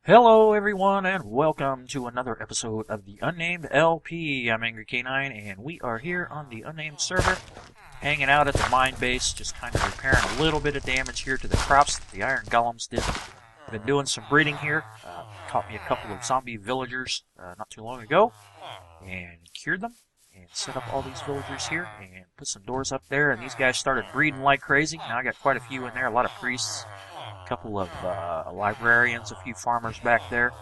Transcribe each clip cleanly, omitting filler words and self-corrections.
Hello everyone and welcome to another episode of the Unnamed LP. I'm Angry K9 and we are here on the Unnamed Server, hanging out at the mine base, just kind of repairing a little bit of damage here to the crops that the iron golems did. Been doing some breeding here, caught me a couple of zombie villagers not too long ago, and cured them, and set up all these villagers here, and put some doors up there, and these guys started breeding like crazy. Now I got quite a few in there, a lot of priests, a couple of librarians, a few farmers back there,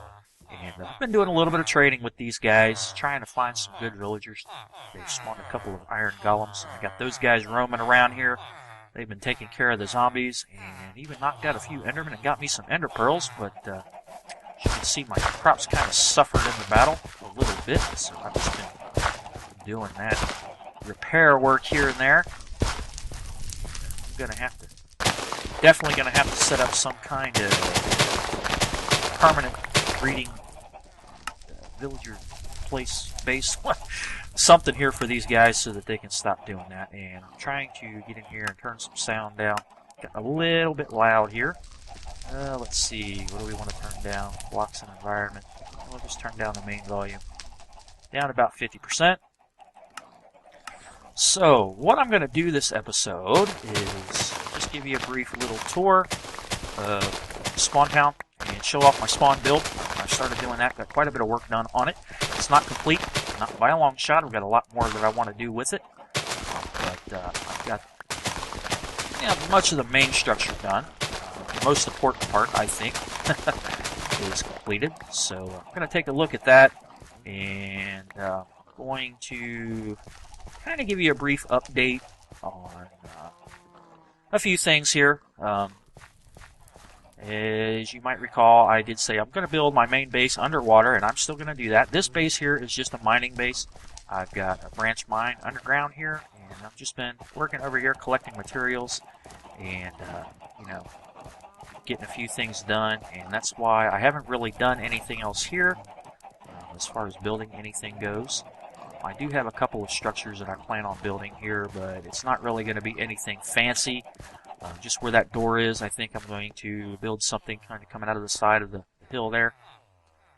and I've been doing a little bit of trading with these guys, trying to find some good villagers. They've spawned a couple of iron golems, and I got those guys roaming around here. They've been taking care of the zombies, and even knocked out a few endermen and got me some ender pearls, but as you can see, my crops kind of suffered in the battle a little bit, so I've just been doing that repair work here and there. I'm definitely gonna have to set up some kind of permanent breeding villager base, something here for these guys so that they can stop doing that. And I'm trying to get in here and turn some sound down. Got a little bit loud here. Let's see, what do we want to turn down? Blocks and environment. We'll just turn down the main volume. Down about 50%. So, what I'm going to do this episode is just give you a brief little tour of Spawn Town and show off my spawn build. I started doing that, got quite a bit of work done on it. It's not complete, not by a long shot. I've got a lot more that I want to do with it. But I've got much of the main structure done. The most important part, I think, is completed. So I'm going to take a look at that, and going to kind of give you a brief update on a few things here. As you might recall, I did say I'm going to build my main base underwater, and I'm still going to do that. This base here is just a mining base. I've got a branch mine underground here, and I've just been working over here collecting materials and, getting a few things done, and that's why I haven't really done anything else here as far as building anything goes. I do have a couple of structures that I plan on building here, but it's not really going to be anything fancy. Just where that door is, I think I'm going to build something kind of coming out of the side of the hill there.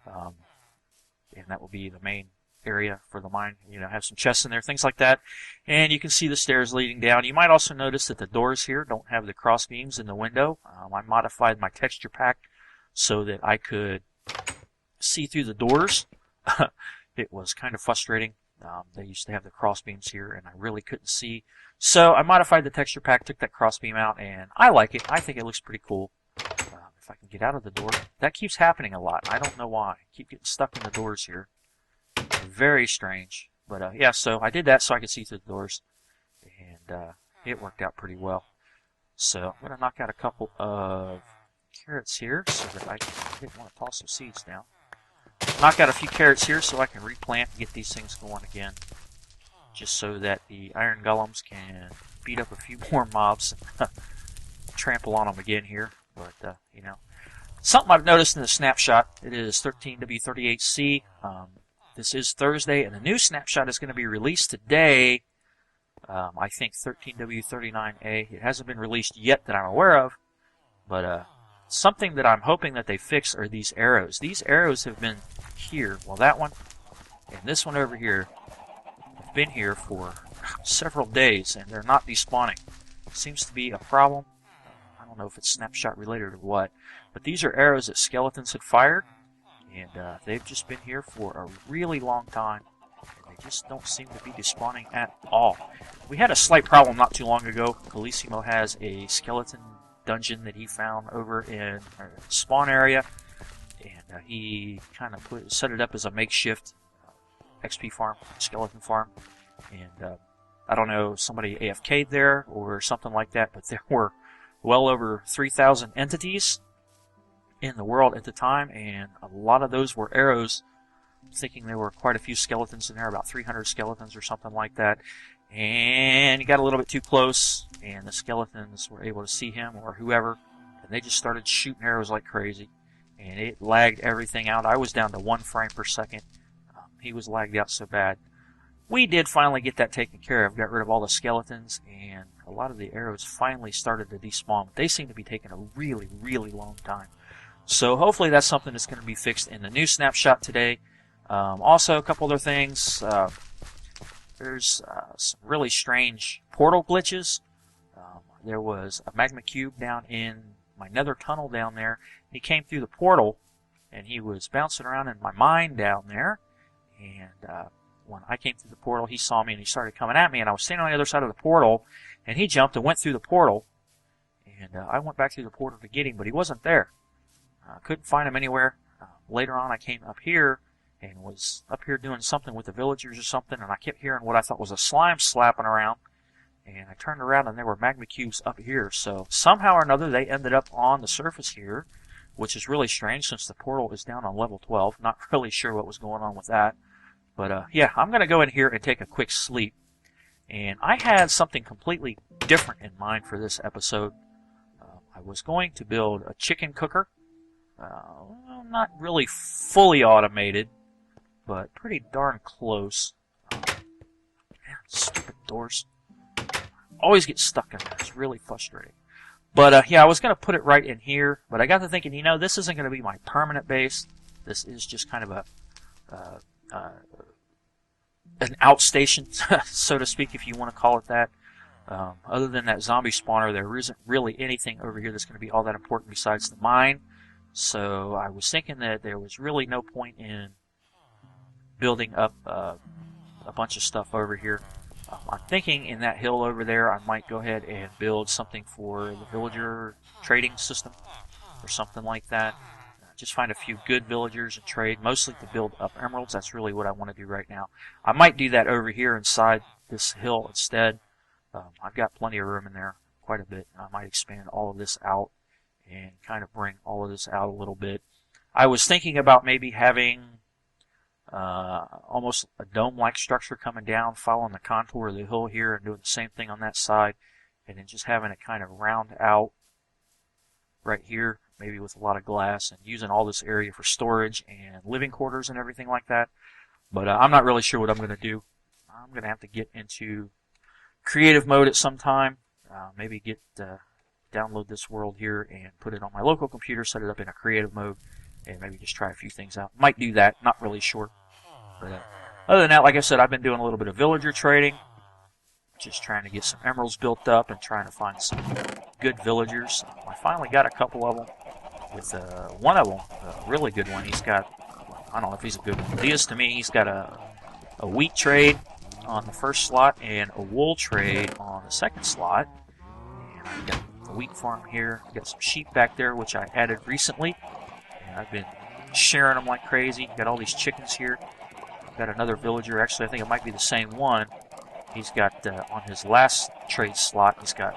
And that will be the main area for the mine. Have some chests in there, things like that. And you can see the stairs leading down. You might also notice that the doors here don't have the cross beams in the window. I modified my texture pack so that I could see through the doors. It was kind of frustrating. They used to have the cross beams here, and I really couldn't see. So I modified the texture pack, took that cross beam out, and I like it. I think it looks pretty cool. If I can get out of the door, that keeps happening a lot. I don't know why. I keep getting stuck in the doors here. Very strange. But yeah, so I did that so I could see through the doors, and it worked out pretty well. So I'm going to knock out a couple of carrots here so that I didn't want to toss some seeds down. Knock out a few carrots here so I can replant and get these things going again, just so that the iron golems can beat up a few more mobs and trample on them again here. But something I've noticed in the snapshot, it is 13W38C. This is Thursday, and the new snapshot is going to be released today. I think 13W39A. It hasn't been released yet that I'm aware of, but something that I'm hoping that they fix are these arrows. These arrows have been here, well, that one and this one over here have been here for several days, and they're not despawning. Seems to be a problem. I don't know if it's snapshot related or what, but these are arrows that skeletons had fired, and they've just been here for a really long time, and they just don't seem to be despawning at all. We had a slight problem not too long ago. Calissimo has a skeleton dungeon that he found over in our spawn area, and he kind of set it up as a makeshift XP farm, skeleton farm, and I don't know, somebody AFK'd there or something like that, but there were well over 3,000 entities in the world at the time, and a lot of those were arrows. I'm thinking there were quite a few skeletons in there, about 300 skeletons or something like that. And he got a little bit too close, and the skeletons were able to see him or whoever, and they just started shooting arrows like crazy, and it lagged everything out. I was down to 1 frame per second. He was lagged out so bad. We did finally get that taken care of, got rid of all the skeletons, and a lot of the arrows finally started to despawn. They seem to be taking a really, really long time. So hopefully that's something that's going to be fixed in the new snapshot today. Also, a couple other things. There's some really strange portal glitches. There was a magma cube down in my nether tunnel down there. He came through the portal, and he was bouncing around in my mine down there. And when I came through the portal, he saw me, and he started coming at me. And I was standing on the other side of the portal, and he jumped and went through the portal. And I went back through the portal to get him, but he wasn't there. I couldn't find him anywhere. Later on, I came up here and was up here doing something with the villagers or something, and I kept hearing what I thought was a slime slapping around. And I turned around, and there were magma cubes up here. So somehow or another, they ended up on the surface here, which is really strange since the portal is down on level 12. Not really sure what was going on with that. But yeah, I'm going to go in here and take a quick sleep. And I had something completely different in mind for this episode. I was going to build a chicken cooker. Not really fully automated, but pretty darn close. Man, stupid doors. Always get stuck in there. It's really frustrating. But yeah, I was going to put it right in here, but I got to thinking, you know, this isn't going to be my permanent base. This is just kind of an outstation, so to speak, if you want to call it that. Other than that zombie spawner, there isn't really anything over here that's going to be all that important besides the mine. So I was thinking that there was really no point in building up a bunch of stuff over here. I'm thinking in that hill over there, I might go ahead and build something for the villager trading system or something like that. Just find a few good villagers and trade, mostly to build up emeralds. That's really what I want to do right now. I might do that over here inside this hill instead. I've got plenty of room in there, quite a bit. I might expand all of this out and kind of bring all of this out a little bit. I was thinking about maybe having almost a dome-like structure coming down, following the contour of the hill here and doing the same thing on that side, and then just having it kind of round out right here, maybe with a lot of glass, and using all this area for storage and living quarters and everything like that. But I'm not really sure what I'm going to do. I'm going to have to get into creative mode at some time. Maybe download this world here and put it on my local computer, set it up in a creative mode, and maybe just try a few things out. Might do that, not really sure. But other than that, like I said, I've been doing a little bit of villager trading, just trying to get some emeralds built up and trying to find some good villagers. I finally got a couple of them, with one of them, a really good one. He's got, I don't know if he's a good one, but he is to me. He's got a wheat trade on the first slot and a wool trade on the second slot. And I've got the wheat farm here. I've got some sheep back there, which I added recently. And I've been sharing them like crazy. Got all these chickens here. I've got another villager. Actually, I think it might be the same one. He's got, on his last trade slot, he's got,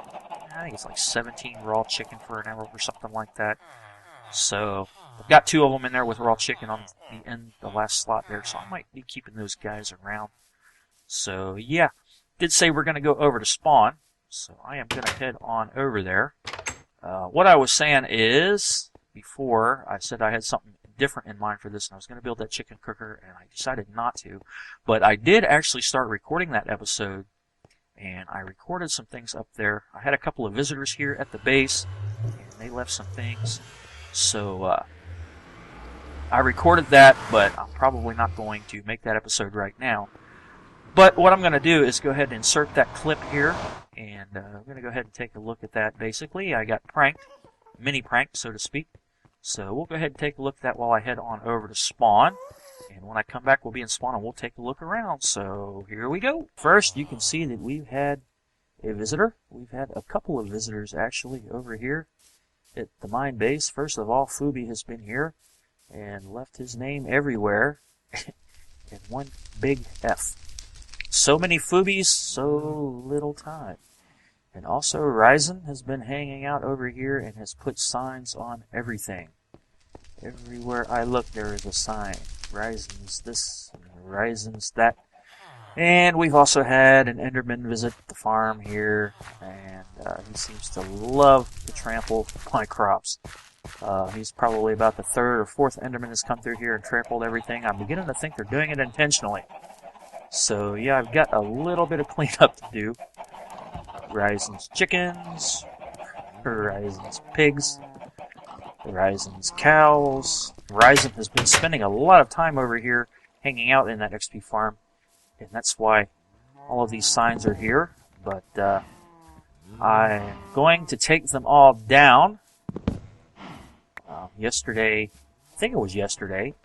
I think it's like 17 raw chicken for an emerald or something like that. So I've got two of them in there with raw chicken on the end, the last slot there. So I might be keeping those guys around. So yeah, did say we're going to go over to spawn. So I am going to head on over there. What I was saying is, before I said I had something different in mind for this, and I was going to build that chicken cooker, and I decided not to. But I did actually start recording that episode, and I recorded some things up there. I had a couple of visitors here at the base, and they left some things. So I recorded that, but I'm probably not going to make that episode right now. But what I'm going to do is go ahead and insert that clip here, and I'm going to go ahead and take a look at that. Basically, I got pranked, mini pranked, so to speak. So we'll go ahead and take a look at that while I head on over to spawn. And when I come back, we'll be in spawn and we'll take a look around. So here we go. First, you can see that we've had a visitor. We've had a couple of visitors, actually, over here at the mine base. First of all, Fuubi has been here and left his name everywhere in one big F. So many Fuubis, so little time. And also, Ryzen has been hanging out over here and has put signs on everything. Everywhere I look, there is a sign. Ryzen's this, Ryzen's that. And we've also had an Enderman visit the farm here, and he seems to love to trample my crops. He's probably about the third or fourth Enderman that's come through here and trampled everything. I'm beginning to think they're doing it intentionally. So yeah, I've got a little bit of cleanup to do. Ryzen's chickens, Ryzen's pigs. Ryzen's cows. Ryzen has been spending a lot of time over here hanging out in that XP farm, and that's why all of these signs are here. But I'm going to take them all down. Yesterday, I think it was yesterday,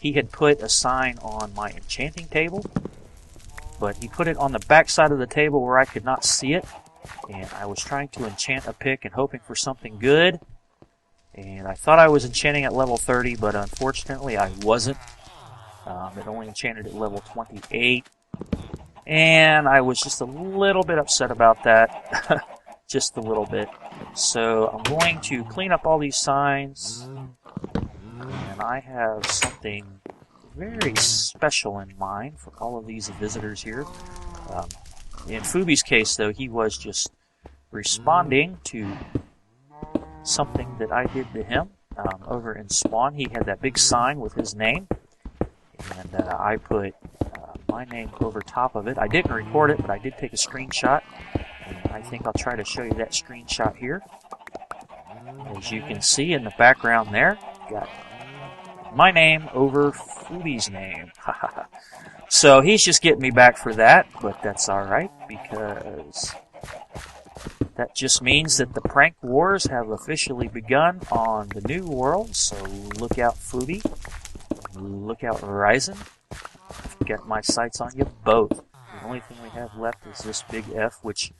he had put a sign on my enchanting table, but he put it on the back side of the table where I could not see it, and I was trying to enchant a pick and hoping for something good, and I thought I was enchanting at level 30, but unfortunately I wasn't. It only enchanted at level 28, and I was just a little bit upset about that. Just a little bit. So I'm going to clean up all these signs, and I have something very special in mind for all of these visitors here. In Fuubi's case, though, he was just responding to something that I did to him. Over in Spawn, he had that big sign with his name, and I put my name over top of it. I didn't record it, but I did take a screenshot, and I think I'll try to show you that screenshot here. As you can see in the background there, got my name over Fuubi's name. So he's just getting me back for that, but that's alright, because that just means that the prank wars have officially begun on the new world. So look out, Fuubi. Look out, Ryzen. I've got my sights on you both. The only thing we have left is this big F, which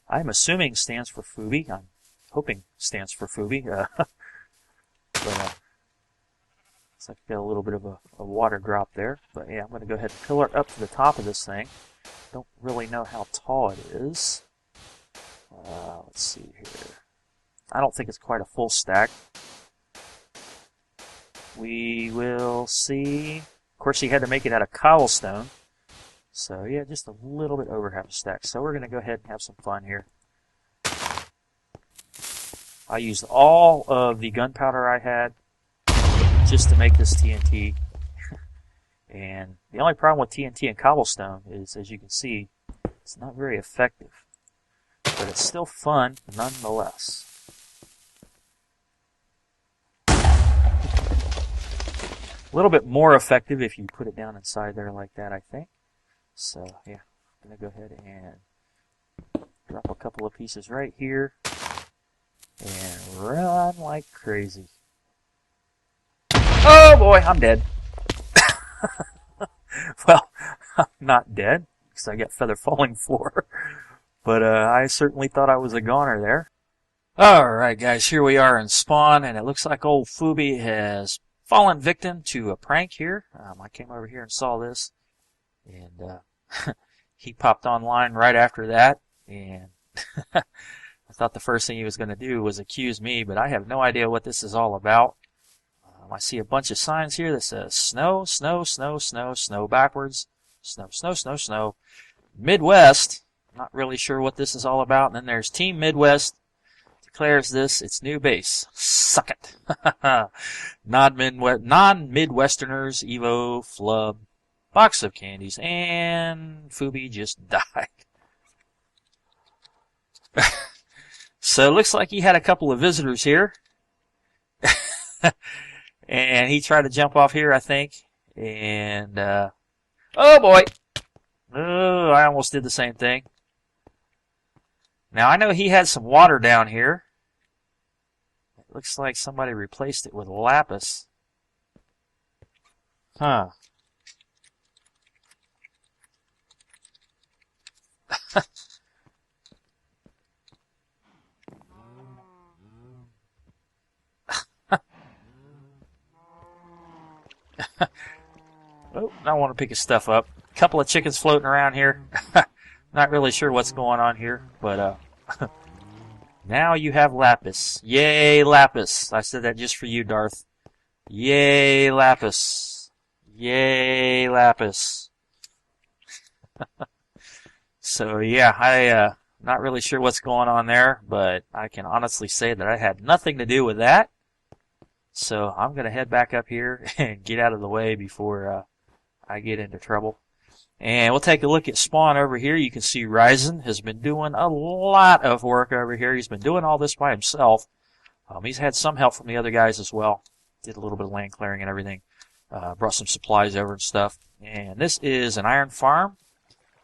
I'm assuming stands for Fuubi. I'm hoping stands for Fuubi. But looks like I got a little bit of a water drop there. But yeah, I'm going to go ahead and pillar it up to the top of this thing. Don't really know how tall it is. Let's see here. I don't think it's quite a full stack. We will see. Of course, he had to make it out of cobblestone. So yeah, just a little bit over half a stack. So we're going to go ahead and have some fun here. I used all of the gunpowder I had just to make this TNT. And the only problem with TNT and cobblestone is, as you can see, it's not very effective. But it's still fun nonetheless. A little bit more effective if you put it down inside there like that, I think. So, yeah, I'm going to go ahead and drop a couple of pieces right here and run like crazy. Oh boy, I'm dead. Well, I'm not dead because I got feather falling floor. But I certainly thought I was a goner there. Alright guys, here we are in Spawn, and it looks like old Fuubi has fallen victim to a prank here. I came over here and saw this, and he popped online right after that, and I thought the first thing he was going to do was accuse me, but I have no idea what this is all about. I see a bunch of signs here that says snow, snow, snow, snow, snow backwards, snow, snow, snow, snow, Midwest. Not really sure what this is all about. And then there's Team Midwest declares this its new base. Suck it. Non-Midwesterners, Evo, Flub, box of candies, and Fuubi just died. So it looks like he had a couple of visitors here. And he tried to jump off here, I think. And, oh boy! Oh, I almost did the same thing. Now, I know he had some water down here. It looks like somebody replaced it with lapis. Huh. Oh, I want to pick his stuff up. A couple of chickens floating around here. Not really sure what's going on here, but now you have lapis. Yay, lapis. I said that just for you, Darth. Yay, lapis. Yay, lapis. So yeah, I not really sure what's going on there, but I can honestly say that I had nothing to do with that. So I'm going to head back up here and get out of the way before I get into trouble. And we'll take a look at Spawn over here. You can see Ryzen has been doing a lot of work over here. He's been doing all this by himself. He's had some help from the other guys as well. Did a little bit of land clearing and everything. Brought some supplies over and stuff. And this is an iron farm.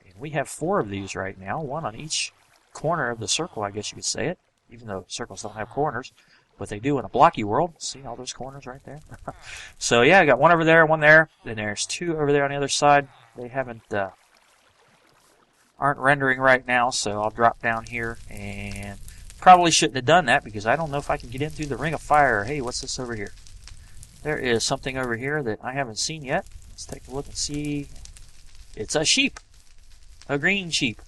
And we have 4 of these right now. 1 on each corner of the circle, I guess you could say it. Even though circles don't have corners. But they do in a blocky world. See all those corners right there? So yeah, I got 1 over there, 1 there. Then there's 2 over there on the other side. They aren't rendering right now, so I'll drop down here. And probably shouldn't have done that because I don't know if I can get in through the ring of fire. Hey, what's this over here? There is something over here that I haven't seen yet. Let's take a look and see. It's a sheep. A green sheep.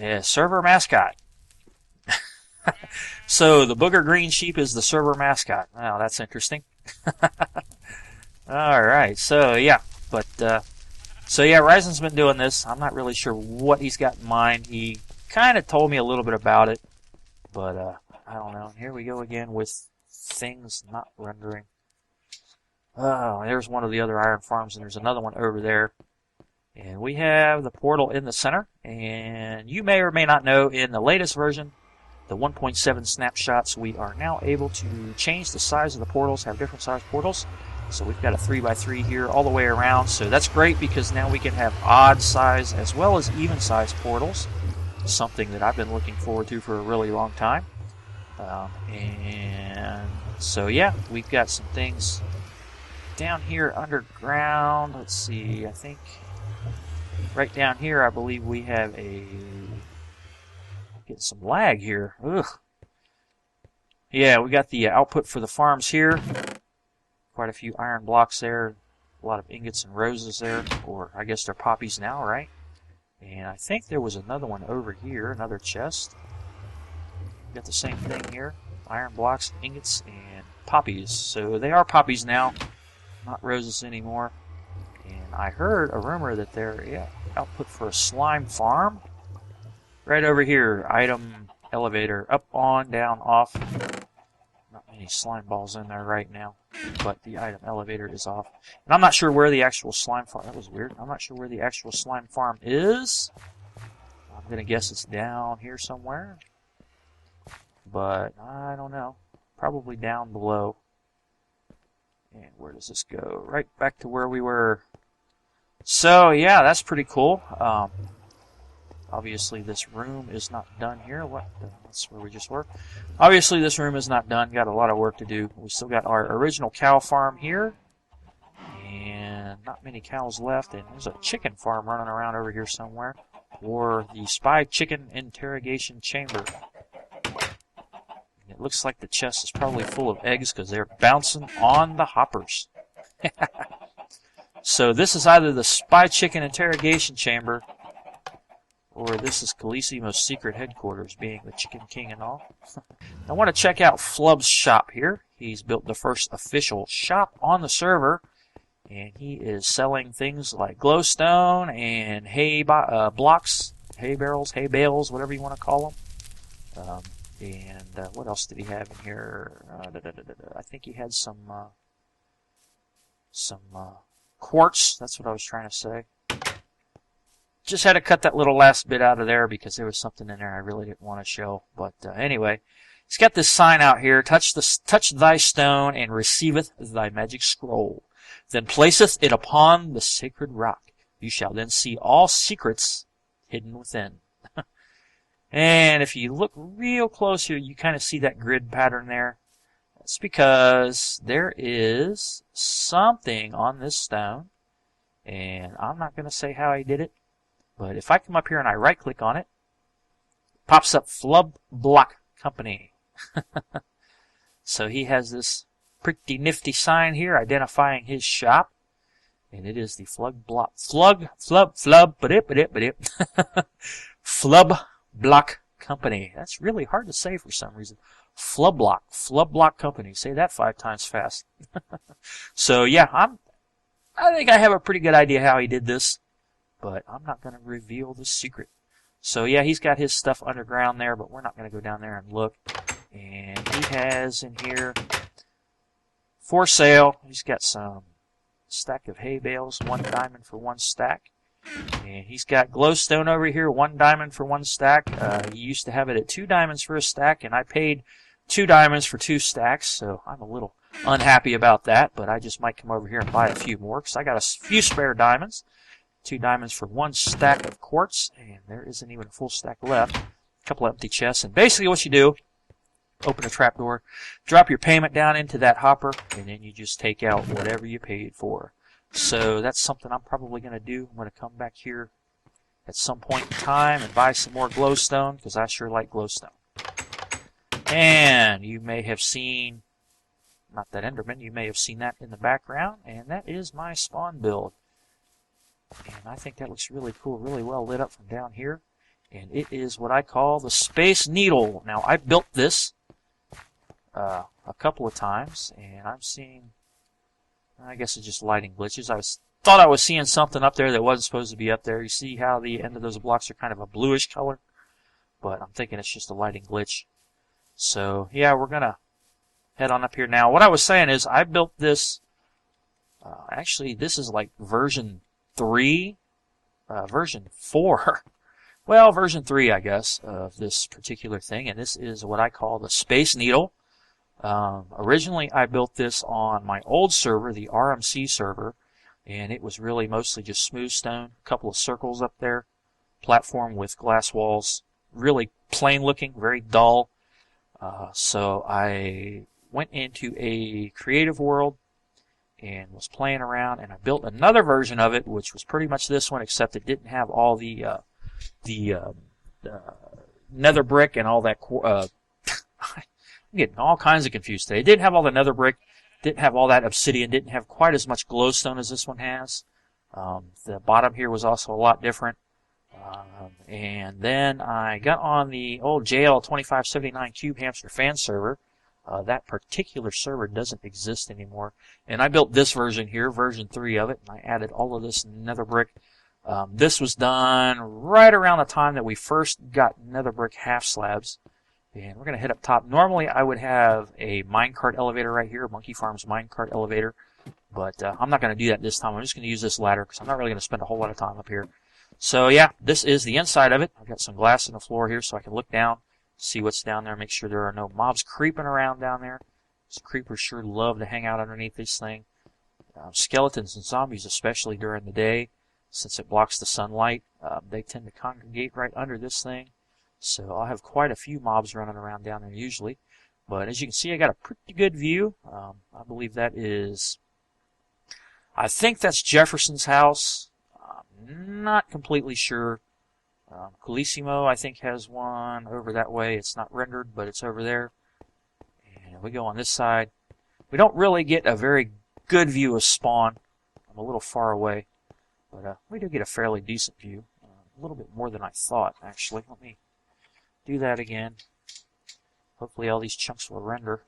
Yeah, server mascot. So the booger green sheep is the server mascot. Wow, that's interesting. Alright, so yeah. Ryzen's been doing this. I'm not really sure what he's got in mind. He kind of told me a little bit about it. But I don't know. Here we go again with things not rendering. Oh, there's one of the other iron farms, and there's another one over there. And we have the portal in the center. And you may or may not know, in the latest version, the 1.7 snapshots, we are now able to change the size of the portals, have different size portals. So we've got a 3x3 here all the way around. So that's great because now we can have odd size as well as even size portals. Something that I've been looking forward to for a really long time. And so yeah, we've got some things down here underground. Let's see, I think right down here I believe we have get some lag here. Ugh. Yeah, we got the output for the farms here. Quite a few iron blocks there. A lot of ingots and roses there. Or I guess they're poppies now, right? And I think there was another one over here, another chest. Got the same thing here. Iron blocks, ingots, and poppies. So they are poppies now, not roses anymore. And I heard a rumor that they're output for a slime farm. Right over here, item elevator, up, on, down, off. Not many slime balls in there right now, but the item elevator is off. And I'm not sure where the actual slime farm, that was weird. I'm not sure where the actual slime farm is. I'm going to guess it's down here somewhere. But I don't know. Probably down below. And where does this go? Right back to where we were. So yeah, that's pretty cool. Obviously this room is not done here. That's where we just were. Obviously this room is not done. Got a lot of work to do. We still got our original cow farm here. And not many cows left. And there's a chicken farm running around over here somewhere. Or the spy chicken interrogation chamber. It looks like the chest is probably full of eggs because they're bouncing on the hoppers. So this is either the spy chicken interrogation chamber, or this is Khaleesi's secret headquarters, being the Chicken King and all. I want to check out Flub's shop here. He's built the first official shop on the server, and he is selling things like glowstone and hay blocks, hay barrels, hay bales, whatever you want to call them. And what else did he have in here? I think he had some quartz. That's what I was trying to say. Just had to cut that little last bit out of there because there was something in there I really didn't want to show. But anyway, he's got this sign out here. Touch thy stone and receiveth thy magic scroll. Then placeth it upon the sacred rock. You shall then see all secrets hidden within. And if you look real close here, you kind of see that grid pattern there. That's because there is something on this stone. And I'm not going to say how he did it. But if I come up here and I right click on it, pops up Flub Block Company. So he has this pretty nifty sign here identifying his shop. And it is the Flub Block Company. That's really hard to say for some reason. Flub Block Company. Say that 5 times fast. So yeah, I think I have a pretty good idea how he did this. But I'm not going to reveal the secret. So yeah, he's got his stuff underground there, but we're not going to go down there and look. And he has in here for sale. He's got some stack of hay bales, 1 diamond for 1 stack. And he's got glowstone over here, 1 diamond for 1 stack. He used to have it at 2 diamonds for a stack, and I paid 2 diamonds for 2 stacks, so I'm a little unhappy about that, but I just might come over here and buy a few more, because I got a few spare diamonds. 2 diamonds for 1 stack of quartz, and there isn't even a full stack left. A couple empty chests, and basically what you do, open a trapdoor, drop your payment down into that hopper, and then you just take out whatever you paid for. So that's something I'm probably going to do. I'm going to come back here at some point in time and buy some more glowstone, because I sure like glowstone. And you may have seen, not that Enderman, you may have seen that in the background, and that is my spawn build. And I think that looks really cool, really well lit up from down here. And it is what I call the Space Needle. Now, I built this a couple of times, and I'm seeing, I guess it's just lighting glitches. Thought I was seeing something up there that wasn't supposed to be up there. You see how the end of those blocks are kind of a bluish color? But I'm thinking it's just a lighting glitch. So, yeah, we're going to head on up here now. What I was saying is I built this, actually, this is like version 3, version 4. Well, version 3, I guess, of this particular thing. And this is what I call the Space Needle. Originally, I built this on my old server, the RMC server, and it was really mostly just smooth stone, a couple of circles up there, platform with glass walls, really plain looking, very dull. So I went into a creative world and was playing around, and I built another version of it, which was pretty much this one, except it didn't have all the nether brick and all that. I'm getting all kinds of confused today. It didn't have all the nether brick, didn't have all that obsidian, didn't have quite as much glowstone as this one has. The bottom here was also a lot different. And then I got on the old JL2579 Cube Hamster fan server. That particular server doesn't exist anymore. And I built this version here, version 3 of it, and I added all of this nether brick. This was done right around the time that we first got nether brick half slabs. And we're going to head up top. Normally I would have a minecart elevator right here, Monkey Farm's minecart elevator. But I'm not going to do that this time. I'm just going to use this ladder because I'm not really going to spend a whole lot of time up here. So yeah, this is the inside of it. I've got some glass in the floor here so I can look down, see what's down there, make sure there are no mobs creeping around down there. These creepers sure love to hang out underneath this thing. Skeletons and zombies, especially during the day, since it blocks the sunlight, they tend to congregate right under this thing. So I'll have quite a few mobs running around down there usually. But as you can see, I got a pretty good view. I believe that is, I think that's Jefferson's house. I'm not completely sure. Colissimo, I think, has one over that way. It's not rendered, but it's over there. And we go on this side. We don't really get a very good view of spawn. I'm a little far away. But we do get a fairly decent view. A little bit more than I thought, actually. Let me do that again. Hopefully all these chunks will render.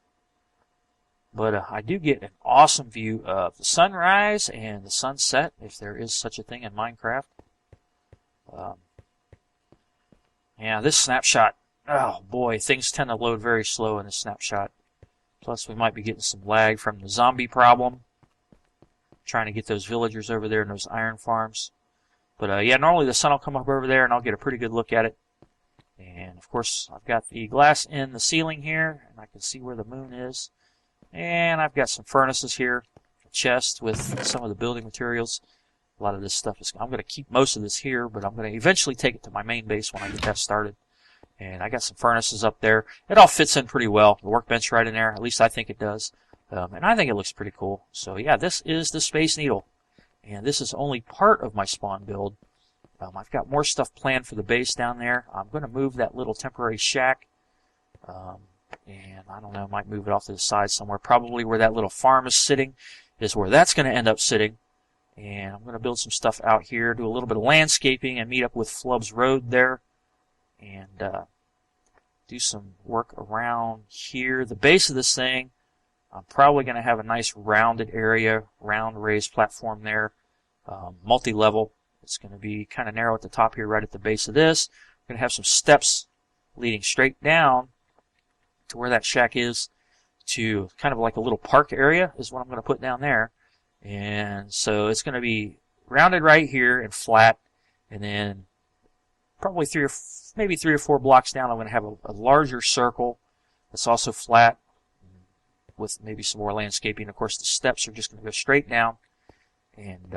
But I do get an awesome view of the sunrise and the sunset, if there is such a thing in Minecraft. Yeah, this snapshot, oh boy, things tend to load very slow in this snapshot. Plus we might be getting some lag from the zombie problem. Trying to get those villagers over there in those iron farms. But yeah, normally the sun will come up over there and I'll get a pretty good look at it. And of course, I've got the glass in the ceiling here, and I can see where the moon is. And I've got some furnaces here, a chest with some of the building materials. A lot of this stuff is, I'm going to keep most of this here, but I'm going to eventually take it to my main base when I get that started. And I got some furnaces up there. It all fits in pretty well. The workbench right in there, at least I think it does. And I think it looks pretty cool. So yeah, this is the Space Needle. And this is only part of my spawn build. I've got more stuff planned for the base down there. I'm going to move that little temporary shack. And I don't know, might move it off to the side somewhere. Probably where that little farm is sitting is where that's going to end up sitting. And I'm going to build some stuff out here, do a little bit of landscaping, and meet up with Flub's Road there. And do some work around here. The base of this thing, I'm probably going to have a nice rounded area, round raised platform there, multi-level. It's going to be kind of narrow at the top here, right at the base of this. I'm going to have some steps leading straight down to where that shack is, to kind of like a little park area is what I'm going to put down there. And so it's going to be rounded right here and flat. And then probably maybe 3 or 4 blocks down, I'm going to have a larger circle that's also flat with maybe some more landscaping. Of course, the steps are just going to go straight down, and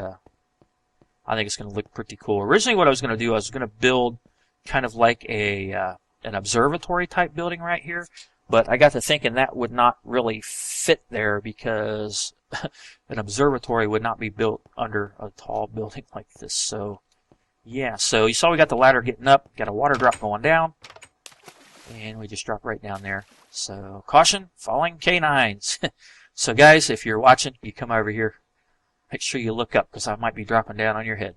I think it's going to look pretty cool. Originally, what I was going to do, I was going to build kind of like an observatory type building right here, but I got to thinking that would not really fit there because an observatory would not be built under a tall building like this. So yeah, so you saw we got the ladder getting up, got a water drop going down, and we just drop right down there. So caution, falling canines. So guys, if you're watching, you come over here. Make sure you look up because I might be dropping down on your head.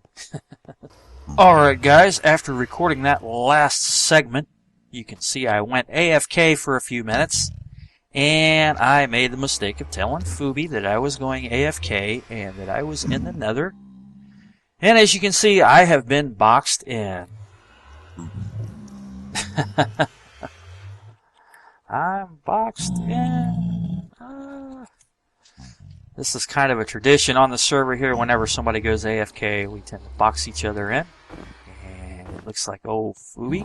Alright guys, after recording that last segment, you can see I went AFK for a few minutes, and I made the mistake of telling Fuubi that I was going AFK and that I was in the Nether. And as you can see, I have been boxed in. I'm boxed in. This is kind of a tradition on the server here. Whenever somebody goes AFK, we tend to box each other in. And it looks like old Fuubi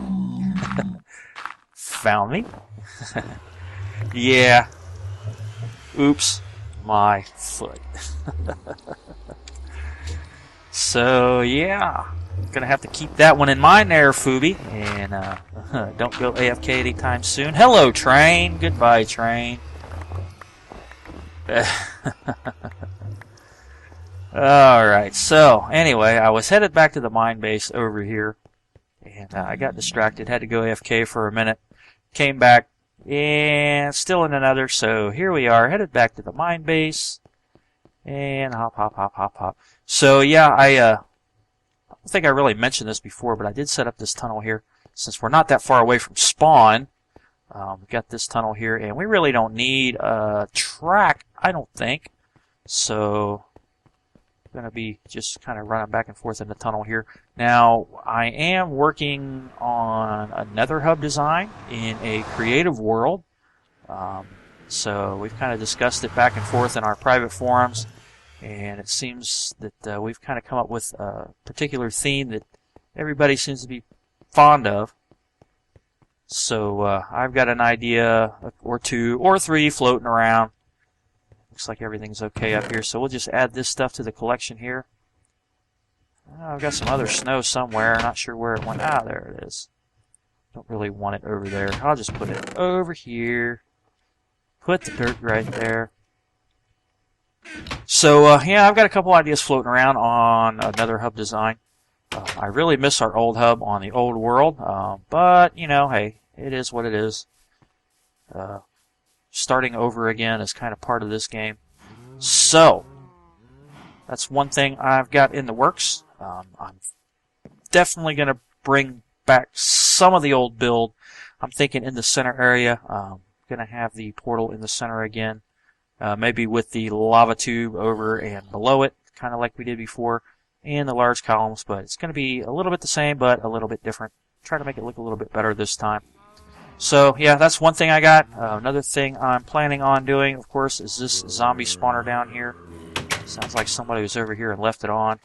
found me. Yeah. Oops. My foot. So, yeah. Gonna have to keep that one in mind there, Fuubi. And don't go AFK anytime soon. Hello, train. Goodbye, train. Alright, so anyway, I was headed back to the mine base over here, and I got distracted, had to go AFK for a minute, came back, and still in another, so here we are, headed back to the mine base, and hop, hop, hop, hop, hop. So yeah, I don't think I really mentioned this before, but I did set up this tunnel here, since we're not that far away from spawn. We've got this tunnel here, and we really don't need a track, I don't think. So, I'm going to be just kind of running back and forth in the tunnel here. Now, I am working on a nether hub design in a creative world. So, we've kind of discussed it back and forth in our private forums, and it seems that we've kind of come up with a particular theme that everybody seems to be fond of. So I've got an idea or 2 or 3 floating around. Looks like everything's okay up here. So we'll just add this stuff to the collection here. I've got some other snow somewhere. Not sure where it went. Ah, there it is. Don't really want it over there. I'll just put it over here. Put the dirt right there. So yeah, I've got a couple ideas floating around on another hub design. I really miss our old hub on the old world, but, you know, hey, it is what it is. Starting over again is kind of part of this game. So, that's one thing I've got in the works. I'm definitely going to bring back some of the old build. I'm thinking in the center area. I'm going to have the portal in the center again. Maybe with the lava tube over and below it, kind of like we did before. And the large columns, but it's going to be a little bit the same, but a little bit different. Try to make it look a little bit better this time. So, yeah, that's one thing I got. Another thing I'm planning on doing, of course, is this zombie spawner down here. Sounds like somebody was over here and left it on.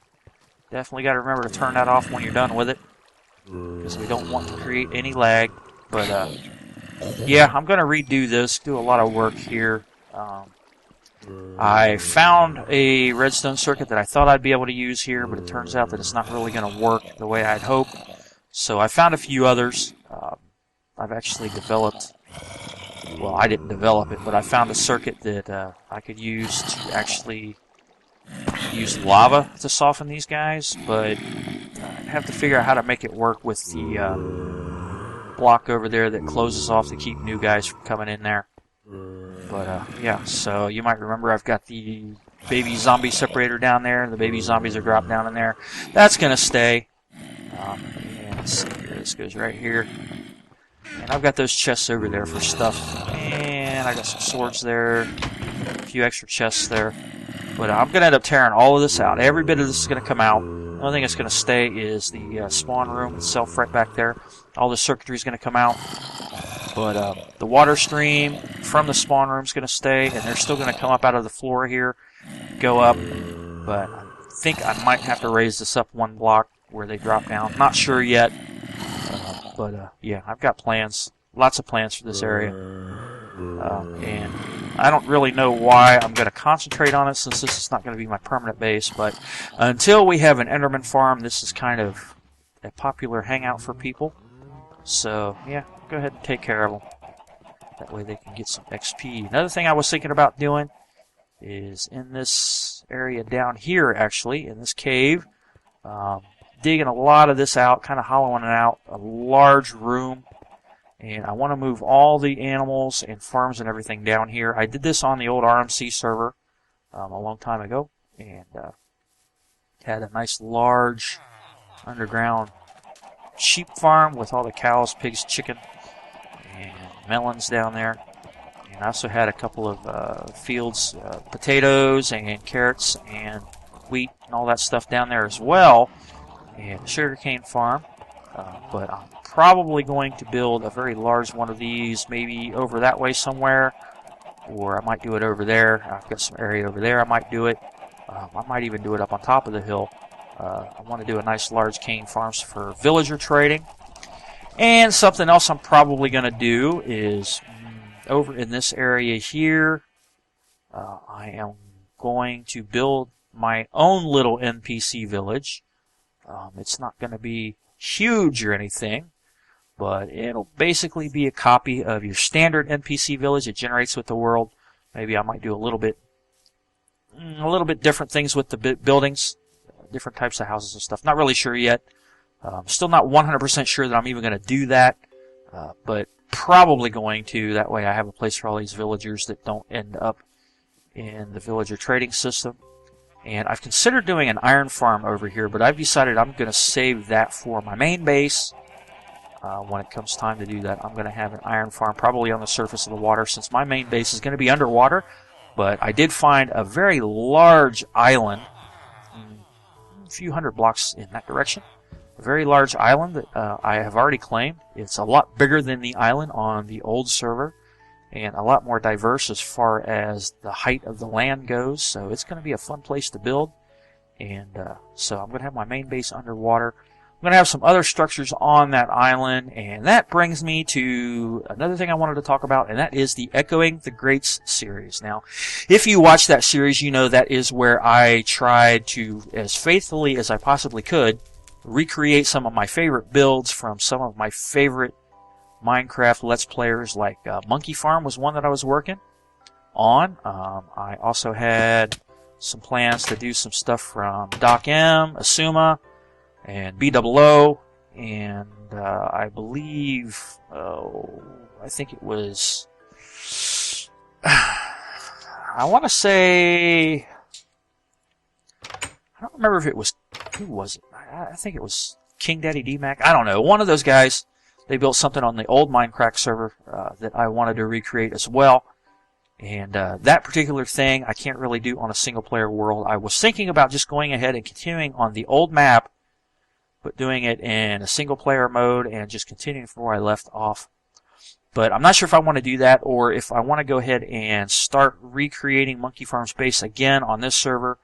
Definitely got to remember to turn that off when you're done with it, because we don't want to create any lag. But, yeah, I'm going to redo this, do a lot of work here. I found a redstone circuit that I thought I'd be able to use here, but it turns out that it's not really going to work the way I'd hoped. So I found a few others. I've actually developed, well, I didn't develop it, but I found a circuit that I could use to actually use lava to soften these guys, but I have to figure out how to make it work with the block over there that closes off to keep new guys from coming in there. But, yeah, so you might remember I've got the baby zombie separator down there. The baby zombies are dropped down in there. That's going to stay. And let's see here. This goes right here. And I've got those chests over there for stuff. And I got some swords there. A few extra chests there. But I'm going to end up tearing all of this out. Every bit of this is going to come out. The only thing that's going to stay is the spawn room itself right back there. All the circuitry is going to come out. But the water stream from the spawn room is going to stay, and they're still going to come up out of the floor here, go up. But I think I might have to raise this up one block where they drop down. Not sure yet, but yeah, I've got plans, lots of plans for this area, and I don't really know why I'm going to concentrate on it since this is not going to be my permanent base. But until we have an Enderman farm, this is kind of a popular hangout for people. So yeah, go ahead and take care of them. That way they can get some XP. Another thing I was thinking about doing is in this area down here, actually, in this cave, digging a lot of this out, kind of hollowing it out, a large room. And I want to move all the animals and farms and everything down here. I did this on the old RMC server a long time ago, and had a nice large underground sheep farm with all the cows, pigs, chicken, and melons down there. And I also had a couple of fields, potatoes and carrots and wheat and all that stuff down there as well, and a sugarcane farm. But I'm probably going to build a very large one of these, maybe over that way somewhere, or I might do it over there. I've got some area over there I might do it. I might even do it up on top of the hill. I want to do a nice large cane farms for villager trading. And something else I'm probably going to do is over in this area here, I am going to build my own little NPC village. It's not going to be huge or anything, but it'll basically be a copy of your standard NPC village. It generates with the world. Maybe I might do a little bit different things with the buildings, different types of houses and stuff. Not really sure yet. Still not 100% sure that I'm even going to do that, but probably going to. That way I have a place for all these villagers that don't end up in the villager trading system. And I've considered doing an iron farm over here, but I've decided I'm going to save that for my main base. When it comes time to do that, I'm going to have an iron farm probably on the surface of the water, since my main base is going to be underwater. But I did find a very large island, a few hundred blocks in that direction. A very large island that I have already claimed. It's a lot bigger than the island on the old server, and a lot more diverse as far as the height of the land goes. So it's going to be a fun place to build. And so I'm going to have my main base underwater. I'm going to have some other structures on that island, and that brings me to another thing I wanted to talk about, and that is the Echoing the Greats series. Now, if you watch that series, you know that is where I tried to, as faithfully as I possibly could, recreate some of my favorite builds from some of my favorite Minecraft Let's Players, like Monkey Farm was one that I was working on. I also had some plans to do some stuff from Doc M, Asuma, and BOO, and I believe, I think it was, I want to say, I don't remember if it was, who was it? I think it was King Daddy D-Mac. I don't know. One of those guys, they built something on the old Minecraft server that I wanted to recreate as well. And that particular thing I can't really do on a single-player world. I was thinking about just going ahead and continuing on the old map, but doing it in a single-player mode and just continuing from where I left off. But I'm not sure if I want to do that, or if I want to go ahead and start recreating Monkey Farm Space again on this server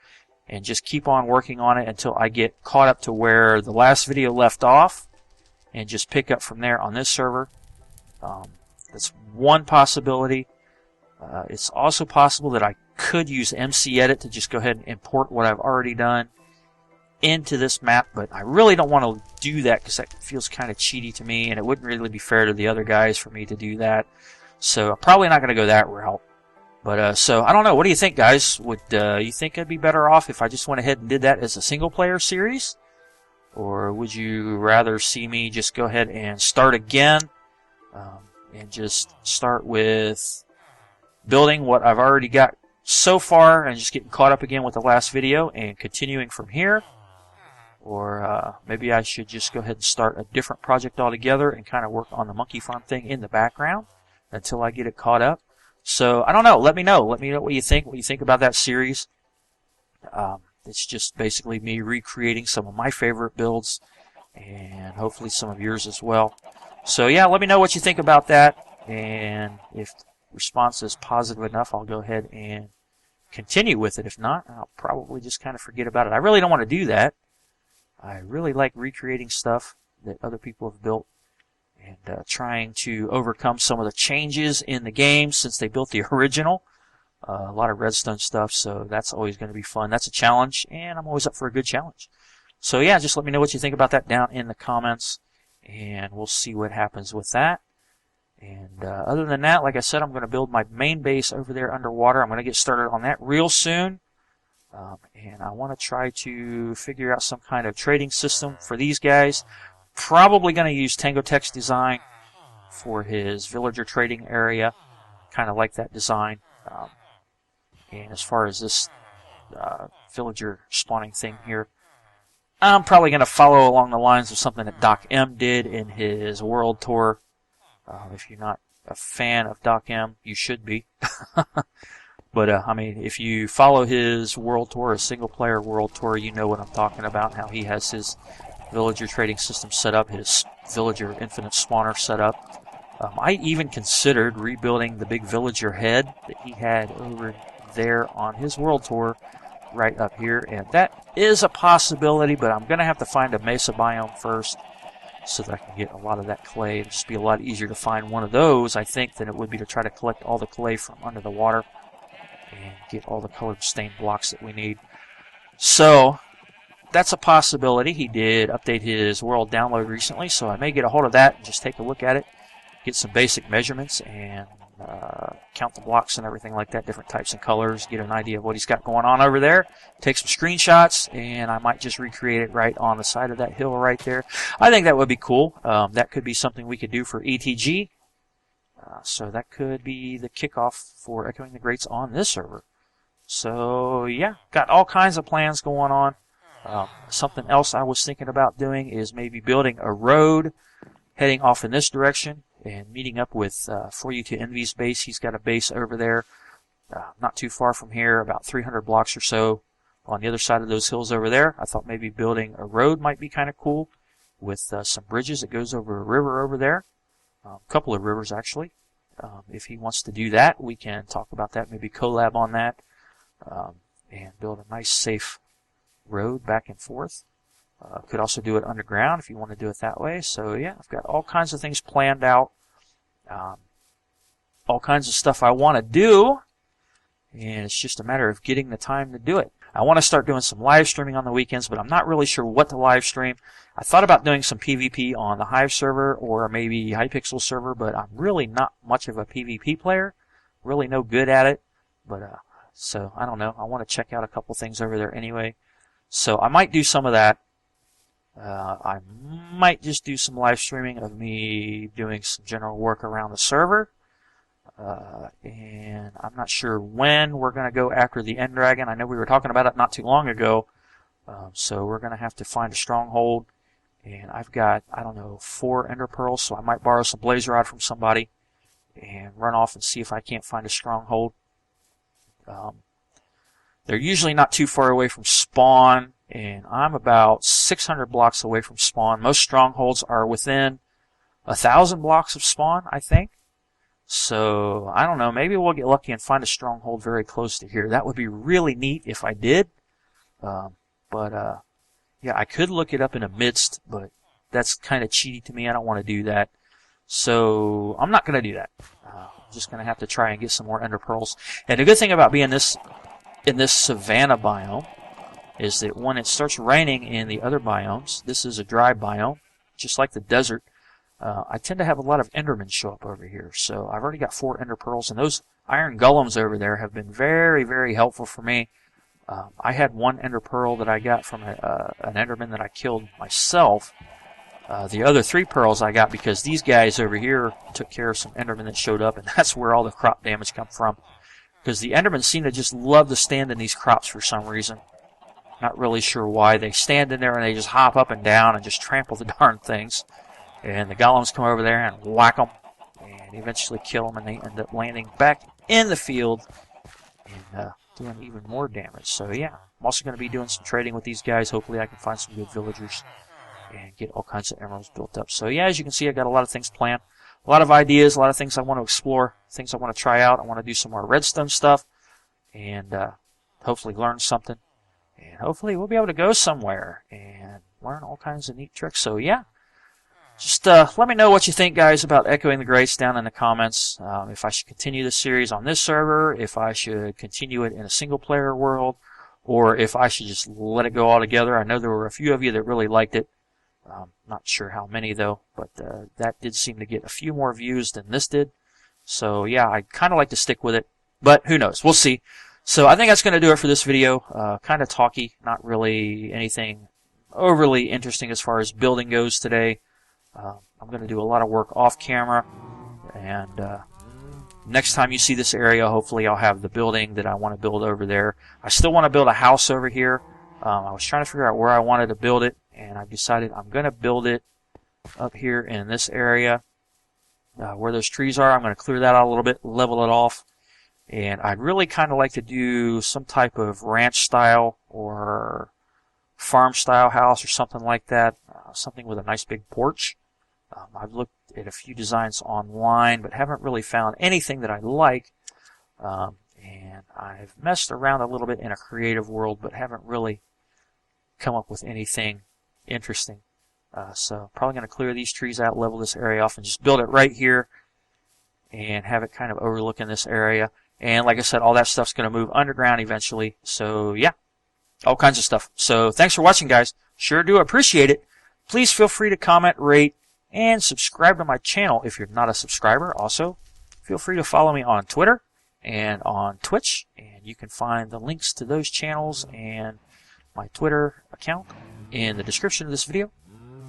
and just keep on working on it until I get caught up to where the last video left off and just pick up from there on this server. That's one possibility. It's also possible that I could use MC Edit to just go ahead and import what I've already done into this map, but I really don't want to do that because that feels kind of cheaty to me, and it wouldn't really be fair to the other guys for me to do that. So I'm probably not going to go that route. But so I don't know. What do you think, guys? Would you think I'd be better off if I just went ahead and did that as a single-player series? Or would you rather see me just go ahead and start again and just start with building what I've already got so far and just getting caught up again with the last video and continuing from here? Or maybe I should just go ahead and start a different project altogether and kind of work on the Monkey Farm thing in the background until I get it caught up. So I don't know. Let me know. Let me know what you think. What you think about that series. It's just basically me recreating some of my favorite builds, and hopefully some of yours as well. So yeah, let me know what you think about that. And if the response is positive enough, I'll go ahead and continue with it. If not, I'll probably just kind of forget about it. I really don't want to do that. I really like recreating stuff that other people have built and trying to overcome some of the changes in the game since they built the original. A lot of redstone stuff, so that's always going to be fun. That's a challenge, and I'm always up for a good challenge. So yeah, just let me know what you think about that down in the comments, and we'll see what happens with that. And other than that, like I said, I'm going to build my main base over there underwater. I'm going to get started on that real soon. And I want to try to figure out some kind of trading system for these guys. Probably going to use Tango Tech's design for his villager trading area. Kind of like that design. And as far as this villager spawning thing here, I'm probably going to follow along the lines of something that Doc M did in his world tour. If you're not a fan of Doc M, you should be. But, I mean, if you follow his world tour, a single-player world tour, you know what I'm talking about, how he has his villager trading system set up, his villager infinite spawner set up. I even considered rebuilding the big villager head that he had over there on his world tour right up here, and that is a possibility, but I'm going to have to find a mesa biome first so that I can get a lot of that clay. It'll just be a lot easier to find one of those, I think, than it would be to try to collect all the clay from under the water and get all the colored stained blocks that we need. So that's a possibility. He did update his world download recently, so I may get a hold of that and just take a look at it, get some basic measurements, and count the blocks and everything like that, different types and colors, get an idea of what he's got going on over there, take some screenshots, and I might just recreate it right on the side of that hill right there. I think that would be cool. That could be something we could do for ETG. So that could be the kickoff for Echoing the Greats on this server. So yeah, got all kinds of plans going on. Something else I was thinking about doing is maybe building a road heading off in this direction and meeting up with For You to Envy's base. He's got a base over there not too far from here, about 300 blocks or so on the other side of those hills over there. I thought maybe building a road might be kind of cool with some bridges that goes over a river over there. A couple of rivers, actually. If he wants to do that, we can talk about that, maybe collab on that, and build a nice, safe road back and forth. Could also do it underground if you want to do it that way. So, yeah, I've got all kinds of things planned out, all kinds of stuff I want to do, and it's just a matter of getting the time to do it. I want to start doing some live streaming on the weekends, but I'm not really sure what to live stream. I thought about doing some PvP on the Hive server or maybe Hypixel server, but I'm really not much of a PvP player. Really no good at it. But so I don't know. I want to check out a couple things over there anyway. So I might do some of that. I might just do some live streaming of me doing some general work around the server. And I'm not sure when we're going to go after the End Dragon. I know we were talking about it not too long ago. So we're going to have to find a stronghold. And I've got, I don't know, 4 Ender Pearls, so I might borrow some Blaze Rod from somebody and run off and see if I can't find a stronghold. They're usually not too far away from spawn, and I'm about 600 blocks away from spawn. Most strongholds are within 1,000 blocks of spawn, I think. So, I don't know, maybe we'll get lucky and find a stronghold very close to here. That would be really neat if I did. Yeah, I could look it up in a midst, but that's kind of cheaty to me. I don't want to do that. So, I'm not going to do that. I'm just going to have to try and get some more Ender Pearls. And the good thing about being in this savanna biome is that when it starts raining in the other biomes, this is a dry biome, just like the desert, I tend to have a lot of Endermen show up over here. So I've already got 4 Ender Pearls, and those iron golems over there have been very, very helpful for me. I had 1 Ender Pearl that I got from an Enderman that I killed myself. The other 3 pearls I got because these guys over here took care of some Endermen that showed up, and that's where all the crop damage come from. Because the Endermen seem to just love to stand in these crops for some reason. Not really sure why. They stand in there and they just hop up and down and just trample the darn things. And the golems come over there and whack them and eventually kill them, and they end up landing back in the field and doing even more damage. So yeah, I'm also going to be doing some trading with these guys. Hopefully I can find some good villagers and get all kinds of emeralds built up. So yeah, as you can see, I got a lot of things planned. A lot of ideas, a lot of things I want to explore, things I want to try out. I want to do some more redstone stuff and hopefully learn something. And hopefully we'll be able to go somewhere and learn all kinds of neat tricks. So yeah, just let me know what you think, guys, about Echoing the Greats down in the comments. If I should continue this series on this server, if I should continue it in a single-player world, or if I should just let it go altogether. I know there were a few of you that really liked it. Not sure how many, though, but that did seem to get a few more views than this did. So yeah, I kind of like to stick with it, but who knows? We'll see. So I think that's going to do it for this video. Kind of talky, not really anything overly interesting as far as building goes today. I'm going to do a lot of work off camera, and next time you see this area, hopefully I'll have the building that I want to build over there. I still want to build a house over here. I was trying to figure out where I wanted to build it, and I decided I'm going to build it up here in this area where those trees are. I'm going to clear that out a little bit, level it off, and I'd really kind of like to do some type of ranch style or farm style house or something like that, something with a nice big porch. I've looked at a few designs online, but haven't really found anything that I like. And I've messed around a little bit in a creative world, but haven't really come up with anything interesting. So probably going to clear these trees out, level this area off, and just build it right here and have it kind of overlooking this area. And like I said, all that stuff's going to move underground eventually. So yeah, all kinds of stuff. So thanks for watching, guys. Sure do appreciate it. Please feel free to comment, rate, and subscribe to my channel if you're not a subscriber. Also, feel free to follow me on Twitter and on Twitch, and you can find the links to those channels and my Twitter account in the description of this video.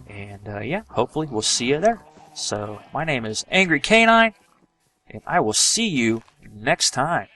And yeah, hopefully we'll see you there. So my name is Angry Canine, and I will see you next time.